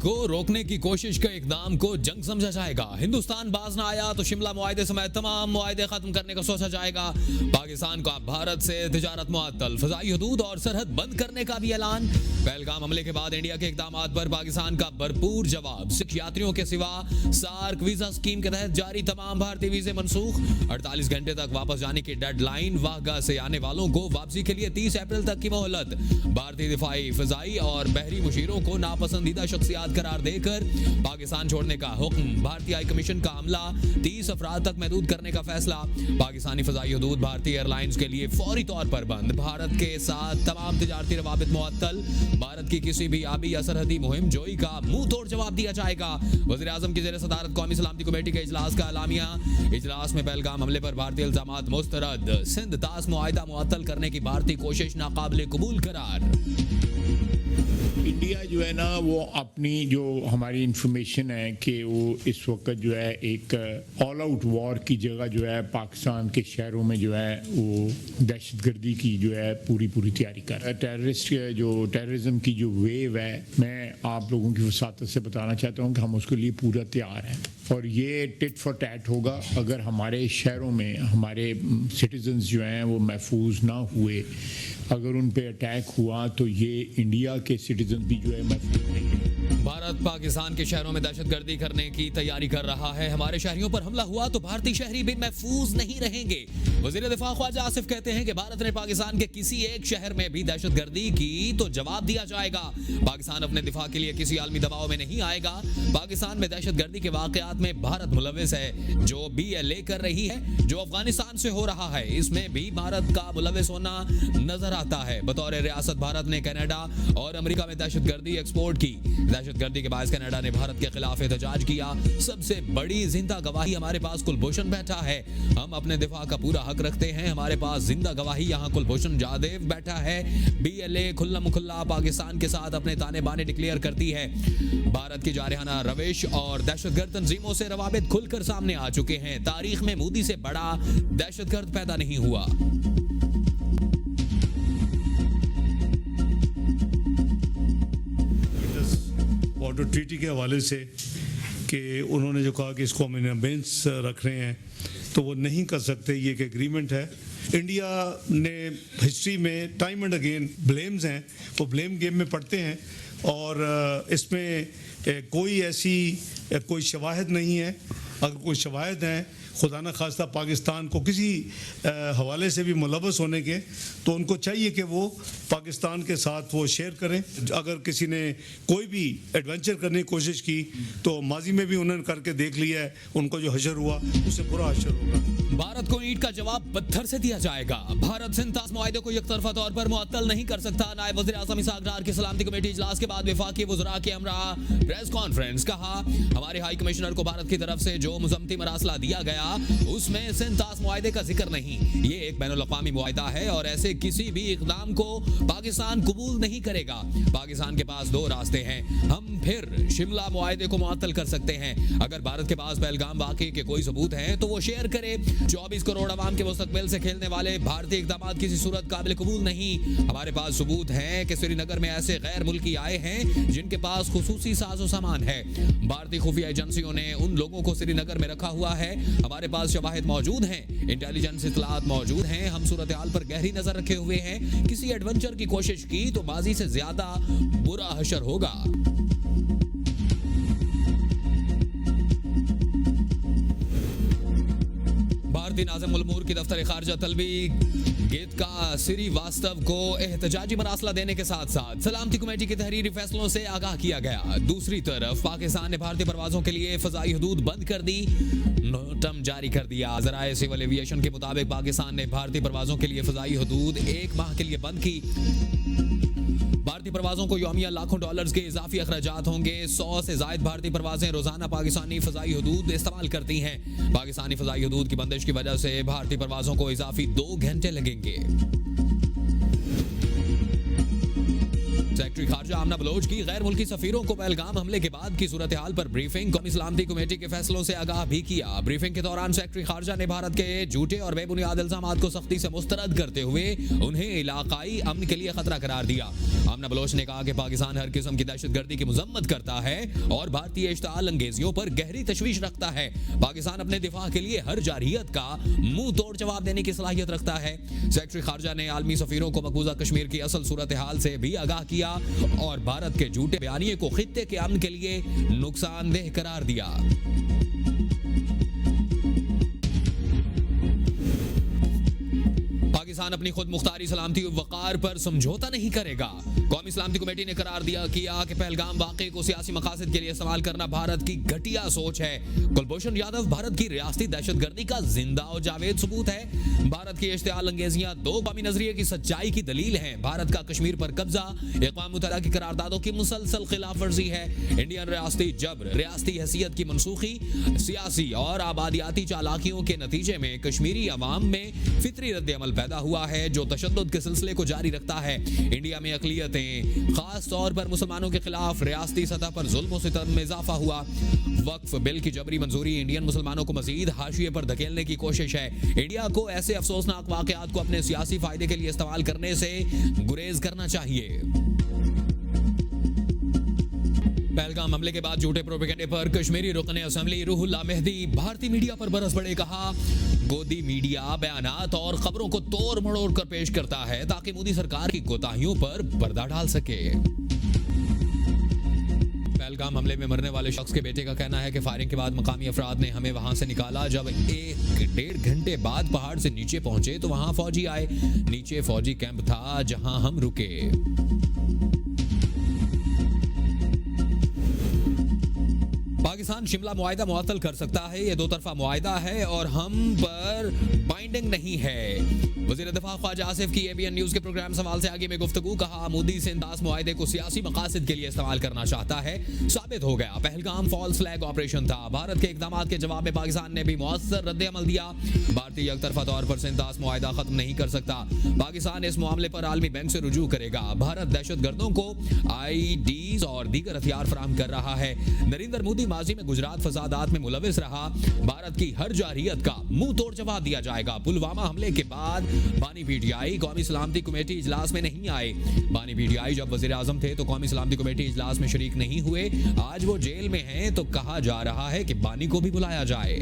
को रोकने की कोशिश के इकदाम को जंग समझा जाएगा। हिंदुस्तान बाज ना आया तो शिमला मुआहदे समेत तमाम मुआहदे खत्म करने का सोचा जाएगा। पाकिस्तान का भारत से तिजारत मुअत्तल, फजाई हदूद और सरहद बंद करने का भी ऐलान। पहलगाम हमले के बाद इंडिया के इकदामात पर पाकिस्तान का भरपूर जवाब। सिख यात्रियों के सिवा सार्क वीजा स्कीम के तहत जारी तमाम भारतीय वीजे मनसूख। 48 घंटे तक वापस जाने की डेडलाइन। वाहगा से आने वालों को वापसी के लिए 30 अप्रैल तक की मोहलत। भारतीय दिफाई, फजाई और बहरी मुशीरों को नापसंदीदा शख्सियात करार देकर पाकिस्तान छोड़ने का हुक्म। भारतीय हाई कमीशन का अमला 30 अफराद तक महदूद करने का फैसला। पाकिस्तानी फजाई हदूद भारतीय एयरलाइंस के लिए फौरी तौर पर बंद। भारत के साथ तमाम तिजारती रवाबित मुअत्तल। भारत की किसी भी आबी या सरहदी मुहिम जोई का मुंह तोड़ जवाब दिया जाएगा। वज़ीर आज़म की ज़ेर सदारत कौमी सलामती कमेटी के इजलास का एलामिया। इजलास में पहलगाम हमले पर भारतीय इल्जामात मुस्तरद। सिंध तास मुआहिदा मुअत्तल करने की भारतीय कोशिश नाकाबिले कबूल करार। इंडिया जो है ना, वो अपनी जो हमारी इंफॉर्मेशन है कि वो इस वक्त जो है एक ऑल आउट वॉर की जगह जो है पाकिस्तान के शहरों में जो है वो दहशतगर्दी की जो है पूरी तैयारी कर रहा है। टेररिज्म की जो वेव है, मैं आप लोगों की वसातत से बताना चाहता हूँ कि हम उसके लिए पूरा तैयार हैं। और ये टिट फॉर टैट होगा अगर हमारे शहरों में हमारे सिटीजन्स जो हैं वो महफूज ना हुए। अगर उन पे अटैक हुआ तो ये इंडिया के सिटीजन भी जो है महफूज नहीं है। भारत पाकिस्तान के शहरों में दहशतगर्दी करने की तैयारी कर रहा है। हमारे शहरियों पर हमला हुआ तो भारतीय शहरी भी महफूज नहीं रहेंगे। वज़ीर दिफा ख्वाजा आसिफ कहते हैं कि भारत ने पाकिस्तान के किसी एक शहर में भी दहशतगर्दी की तो जवाब दिया जाएगा। पाकिस्तान अपने दिफा के लिए किसी आलमी दबाव में नहीं आएगा। पाकिस्तान में दहशतगर्दी के वाकयात में भारत मुलविस है। जो BLA कर रही है, जो अफगानिस्तान से हो रहा है, इसमें भी भारत का मुलविस होना नजर आता है। बतौर रियासत भारत ने कनाडा और अमेरिका में दहशतगर्दी एक्सपोर्ट की। दहशतगर्दी के बायस कनाडा ने भारत के खिलाफ एहतजाज किया। सबसे बड़ी जिंदा गवाही हमारे पास कुलभूषण बैठा है। हम अपने दिफा का पूरा हक रखते हैं। हमारे पास जिंदा गवाही यहाँ कुलभूषण जादेव बैठा है। BLA खुल्लम खुल्ला पाकिस्तान के साथ अपने ताने बाने डिक्लेयर करती है। भारत की जारहाना रविश और दहशतगर्द तंजीमों से रवाबित खुलकर सामने आ चुके हैं। तारीख में मोदी से बड़ा दहशतगर्द पैदा नहीं हुआ। वाटर ट्रीटी के हवाले से कि उन्होंने जो कहा कि इसको हम इन अबेंस रख रहे हैं तो वो नहीं कर सकते। ये एक एग्रीमेंट है। इंडिया ने हिस्ट्री में टाइम एंड अगेन ब्लेम्स हैं, वो ब्लेम गेम में पड़ते हैं और इसमें कोई शवाहिद नहीं है। अगर कोई शवाहिद हैं खुदा न खास्ता पाकिस्तान को किसी हवाले से भी मुलवस होने के, तो उनको चाहिए कि वो पाकिस्तान के साथ वो शेयर करें। अगर किसी ने कोई भी एडवेंचर करने की कोशिश की तो माजी में भी उन्होंने करके देख लिया है। उनको जो हशर हुआ उससे बुरा हशर होगा। भारत को ईंट का जवाब पत्थर से दिया जाएगा। भारत सिंध तास मुआहदे को यकतरफा तौर पर मुअत्तल नहीं कर सकता। नायब वज़ीर आज़म इसाक डार की सलामती कमेटी इजलास के बाद वफाकी वज़रा के हमरा प्रेस कॉन्फ्रेंस। कहा, हमारे हाई कमिश्नर को भारत की तरफ से जो मुज़म्मती मरासला दिया गया उसमें सिंध तास मुआहदे का जिक्र नहीं। ये एक बैनुल-अक़वामी मुआहदा है और ऐसे किसी भी इक़दाम को पाकिस्तान कबूल नहीं करेगा। पाकिस्तान के पास दो रास्ते हैं। हम फिर शिमला मुआहदे को मुअत्तल कर सकते हैं। अगर भारत के पास पहलगाम वाक़े के कोई सबूत हैं तो वो शेयर करे। 24 करोड़ अवाम के मुस्तकबिल से खेलने वाले भारतीय इक़दामात किसी सूरत काबिल कबूल नहीं। हमारे पास सबूत हैं कि श्रीनगर में ऐसे गैर मुल्की आए हैं जिनके पास खुसूसी साजो सामान है। भारतीय खुफिया एजेंसियों ने उन लोगों को श्रीनगर में रखा हुआ है। हमारे पास शवाहिद मौजूद हैं, इंटेलिजेंस इत्तलात मौजूद हैं। हम सूरत हाल पर गहरी नजर रखे हुए हैं। किसी एडवेंचर की कोशिश की तो बाजी से ज्यादा बुरा हशर होगा। भारतीय नाज़िम उल उमूर की दफ्तर खारजा तलबी गीतका श्रीवास्तव को एहतजाजी मरासला देने के साथ साथ सलामती कमेटी के तहरीरी फैसलों से आगाह किया गया। दूसरी तरफ पाकिस्तान ने भारतीय परवाजों के लिए फजाई हदूद बंद कर दी। नोटम जारी कर दिया। ज़राए सिविल एविएशन के मुताबिक पाकिस्तान ने भारतीय परवाजों के लिए फजाई हदूद 1 माह के लिए बंद की। भारतीय परवाजों को यौमिया लाखों डॉलर्स के इजाफी अखराजात होंगे। 100 से जायद भारतीय परवाजें रोजाना पाकिस्तानी फजाई हदूद इस्तेमाल करती हैं। पाकिस्तानी फजाई हदूद की बंदिश की वजह से भारतीय परवाजों को इजाफी 2 घंटे लगेंगे। सेक्रेटरी सेक्रेटरी खारजा आमना बलोच की गैर मुल्की सफीरों को पहलगाम हमले के बाद की सूरत हाल पर ब्रीफिंग। कौमी सलामती कमेटी के फैसलों से आगाह भी किया। ब्रीफिंग के दौरान सेक्रेटरी खारजा ने भारत के झूठे और बेबुनियाद इल्जामात को सख्ती से मुस्तरद करते हुए उन्हें इलाकाई अमन के लिए खतरा करार दिया। आमना बलोच ने कहा कि पाकिस्तान हर किस्म की दहशतगर्दी की मजम्मत करता है और भारतीय इश्ताल अंगेजियों पर गहरी तशवीश रखता है। पाकिस्तान अपने दिफा के लिए हर जारहियत का मुंह तोड़ जवाब देने की सलाहियत रखता है। सेक्रेटरी खारजा ने आलमी सफीरों को मकबूजा कश्मीर की असल सूरत हाल से भी आगाह किया और भारत के झूठे बयानिए को खित्ते के अमन के लिए नुकसानदेह करार दिया। पाकिस्तान अपनी खुद मुख्तारी सलामती वकार पर समझौता नहीं करेगा। कौमी सलामती कमेटी ने करार दिया किया कि पहलगाम वाक़े को सियासी मकासद के लिए इस्तेमाल करना भारत की घटिया सोच है। कुलभूषण यादव भारत की रियासती दहशतगर्दी का जिंदा और जावेद सबूत है। भारत की इश्तियाल अंगेजियां दो कौमी नजरिए की सच्चाई की दलील है। भारत का कश्मीर पर कब्जा अक़वाम मुत्तहिदा की करारदादों की मुसलसल खिलाफ वर्जी है। इंडियन रियासती जबर, रियासती हैसियत की मनसूखी, सियासी और आबादियाती चालाकियों के नतीजे में कश्मीरी अवाम में फितरी रद्द-ए-अमल पैदा हुआ है जो तशद्दुद के सिलसिले को जारी रखता है। इंडिया में अक़लियतें खास तौर पर मुसलमानों के खिलाफ रियासती सतह पर जुल्म और सितम में इजाफा हुआ। वक्फ बिल की जबरी मंजूरी इंडियन मुसलमानों को मजीद हाशिए पर धकेलने की कोशिश है। इंडिया को ऐसे अफसोसनाक वाक़यात को अपने सियासी फायदे के लिए इस्तेमाल करने से गुरेज करना चाहिए। पहलगाम हमले के बाद झूठे प्रोपेगेंडे पर कश्मीरी रुकन असेंबली रूहुल्लाह मेहदी भारतीय मीडिया पर बरस पड़े। कहा, गोदी मीडिया बयानात और खबरों को तोड़ मड़ोड़ कर पेश करता है ताकि मोदी सरकार की कोताहियों पर पर्दा डाल सके। पहलगाम हमले में मरने वाले शख्स के बेटे का कहना है कि फायरिंग के बाद मकामी अफराद ने हमें वहां से निकाला। जब 1-1.5 घंटे बाद पहाड़ से नीचे पहुंचे तो वहां फौजी आए। नीचे फौजी कैंप था जहां हम रुके। पाकिस्तान शिमला मुआहिदा मुअत्तल कर सकता है। यह दो तरफा मुआहिदा है और हम पर बाइंडिंग नहीं है। वज़ीर दिफा ख्वाजा आसिफ की ABN न्यूज़ के प्रोग्राम सवाल से आगे में गुफ्तगू। कहा, मोदी सिंधास मुआहिदे को सियासी मकासद के लिए इस्तेमाल करना चाहता है। साबित हो गया। पहलगाम फॉल्स फ्लैग ऑपरेशन था। भारत के इक़दामात के जवाब में पाकिस्तान ने भी मुअस्सर रद्द-ए-अमल दिया। भारतीय एकतरफा तौर पर सिंधास मुआहिदा खत्म नहीं कर सकता। पाकिस्तान इस मामले पर आलमी बैंक से रुजू करेगा। भारत दहशतगर्दों को IDs और दीगर हथियार फराहम कर रहा है। नरेंद्र मोदी माजी में गुजरात फसादात में मुलविस रहा। भारत की हर जारहियत का मुंह तोड़ जवाब दिया जाएगा। पुलवामा हमले के बाद बानी PTI कौमी सलामती कमेटी इजलास में नहीं आए। बानी PTI जब वजीर आजम थे तो कौमी सलामती कमेटी इजलास में शरीक नहीं हुए। आज वो जेल में हैं तो कहा जा रहा है कि बानी को भी बुलाया जाए।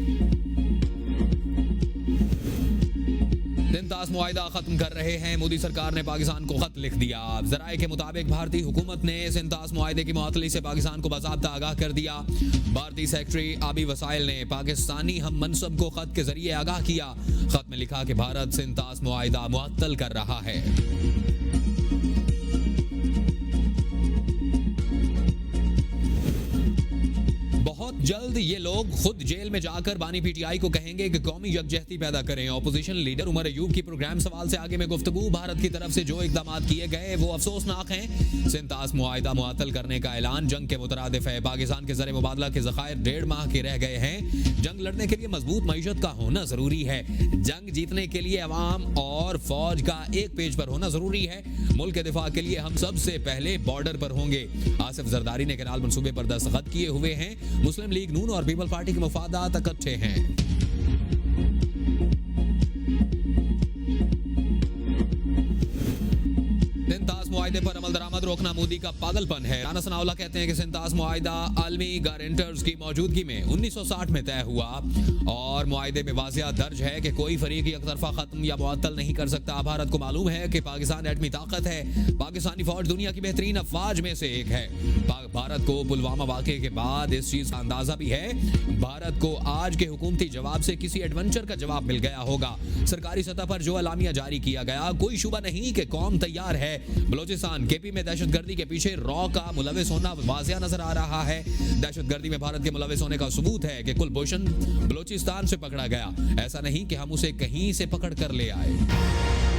सिंधास मुआहिदा खत्म कर रहे हैं। मोदी सरकार ने पाकिस्तान को खत लिख दिया। जराए के मुताबिक भारतीय हुकूमत ने सिंधास मुआहिदे की मुअत्तली से पाकिस्तान को बाज़ाब्ता आगाह कर दिया। भारतीय सेक्रेटरी आबी वसाइल ने पाकिस्तानी हम मनसब को खत के जरिए आगाह किया। खत में लिखा कि भारत सिंधास मुआहिदा मुअत्तल कर रहा है। बहुत जल्द ये लोग खुद जेल में जाकर बानी PTI को कहेंगे कि कौमी यकजहती पैदा करें। ऑपोजिशन लीडर उमर अयूब की प्रोग्राम सवाल से आगे में गुफ्तगू। भारत की तरफ से जो इक़दामात किए गए वो अफसोसनाक हैं। सिंधास मुआहिदा मुअत्तल करने का ऐलान जंग के मुतरादिफ है। पाकिस्तान के ज़र मुबादला के ज़खायर 1.5 माह के रह गए हैं। जंग लड़ने के लिए मजबूत मईशत का होना जरूरी है। जंग जीतने के लिए अवाम और फौज का एक पेज पर होना जरूरी है। मुल्क के दिफा के लिए हम सबसे पहले बॉर्डर पर होंगे। आसिफ जरदारी ने कैनाल मंसूबे पर दस्तखत किए हुए हैं। मुस्लिम लीग नून और पीपल पार्टी के मफादात इकट्ठे हैं। सिंधास मुआहिदे पर अमल दरामद रोकना मोदी का पागलपन है। राना सनाउल्लाह कहते हैं कि सिंधास मुआहिदा आलमी गारंटर्स की मौजूदगी में 1960 में तय हुआ और मुआहिदे में वाज़िया दर्ज है कि कोई फरीक एक तरफा खत्म या मुअत्तल नहीं कर सकता। भारत को मालूम है कि पाकिस्तान एटमी ताकत है। पाकिस्तानी फौज दुनिया की बेहतरीन अफवाज में से एक है। भारत को पुलवामा वाक़े के बाद इस चीज का अंदाजा भी है। भारत को आज के हुकूमती जवाब से किसी एडवेंचर का जवाब मिल गया होगा। सरकारी सतह पर जो एलामिया जारी किया गया, कोई शुबा नहीं कि कौम तैयार है। बलोचिस्तान KP में दहशतगर्दी के पीछे रॉ का मुलविस होना वाज़िया नजर आ रहा है। दहशतगर्दी में भारत के मुलविस होने का सबूत है कि कुलभूषण बलोचिस्तान से पकड़ा गया। ऐसा नहीं कि हम उसे कहीं से पकड़ कर ले आए।